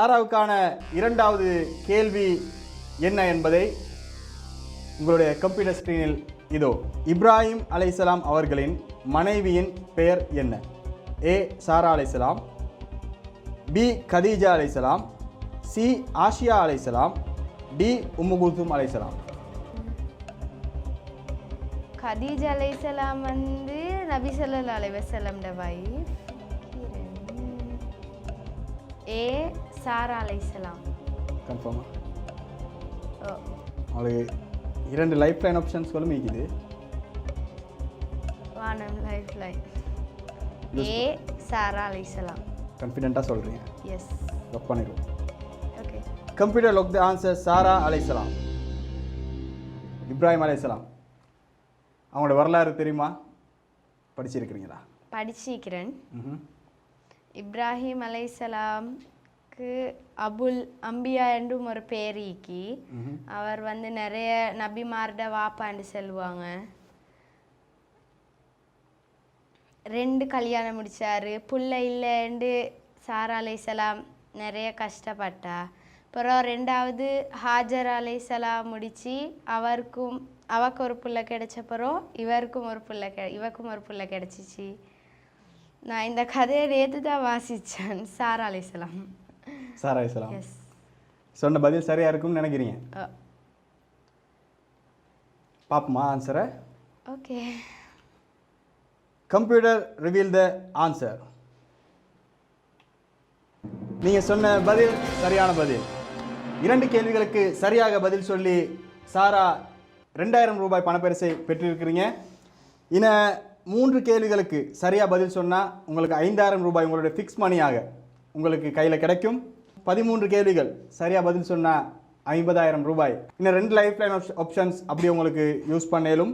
சாராவுக்கான இரண்டாவது கேள்வி என்ன என்பதை உங்களுடைய கம்ப்யூட்டர் ஸ்கிரீனில் இதோ. இப்ராஹிம் அலைஹிஸ்ஸலாம் அவர்களின் மனைவியின் பெயர் என்ன? ஏ சாரா அலைஹிஸ்ஸலாம், பி கதீஜா அலைஹிஸ்ஸலாம், சி ஆஷியா அலைஹிஸ்ஸலாம், டி உம்மு குல்தும் அலைஹிஸ்ஸலாம். கதீஜா அலைஹிஸ்ஸலாம் வந்து நபி ஸல்லல்லாஹு அலைஹி வஸல்லம் வைஃப். ஏ சாரா அலைஹிஸ்ஸலாம். கன்ஃபார்மா? அவளுக்கு இரண்டு லைஃப் லைன் ஆப்ஷன்ஸ்களும் இருக்குது. வானம் லைஃப் லைன். ஏ சாரா அலைஹிஸ்ஸலாம். கான்ஃபிடென்ட்டாக சொல்கிறீங்க? எஸ். லாக் பண்ணிடுவோம். Okay. Computer lock the answer. Sarah அலைஹிஸ்ஸலாம். இப்ராஹிம் அலைஹிஸ்ஸலாம் அவங்களோட வரலாறு தெரியுமா? படிச்சிருக்கிறீங்களா? படிச்சிருக்கிறேன். இப்ராஹிம் அலைஹிஸ்ஸலாம்க்கு அபுல் அம்பியா என்றும் ஒரு பேரிக்கு. அவர் வந்து நிறைய நபிமார்ட வாப்பாண்டு செல்வாங்க. 2 கல்யாணம் முடிச்சாரு. புள்ள இல்லைன்னு சாரா அலைஹிஸ்ஸலாம் நிறைய கஷ்டப்பட்டா. அப்புறம் 2வது ஹாஜர் அலைஹிஸ்ஸலாம் முடிச்சு அவருக்கு ஒரு புள்ள கிடைச்சப்பறம் இவருக்கும் ஒரு புள்ள கிடைச்சிச்சு. நான் இந்த கதையை நேற்று தான் வாசித்தேன். சாரா அலைஹிஸ்ஸலாம். சாரா அலைஹிஸ்ஸலாம். எஸ். சொன்ன பதில் சரியாக இருக்கும்னு நினைக்கிறீங்க? பாப்போமா ஆன்சரை? Okay. Computer reveal the answer. நீங்கள் சொன்ன பதில் சரியான பதில். 2 கேள்விகளுக்கு சரியாக பதில் சொல்லி சாரா 2000 ரூபாய் பணப்பரிசை பெற்றிருக்கிறீங்க. இன்னும் 3 கேள்விகளுக்கு சரியாக பதில் சொன்னால் உங்களுக்கு 5000 ரூபாய் உங்களுடைய ஃபிக்ஸ் மணியாக உங்களுக்கு கையில் கிடைக்கும். 13 கேள்விகள் சரியாக பதில் சொன்னால் 50000 ரூபாய். இன்னும் 2 லைஃப் லைன் ஆப்ஷன்ஸ் அப்படி உங்களுக்கு யூஸ் பண்ணலும்.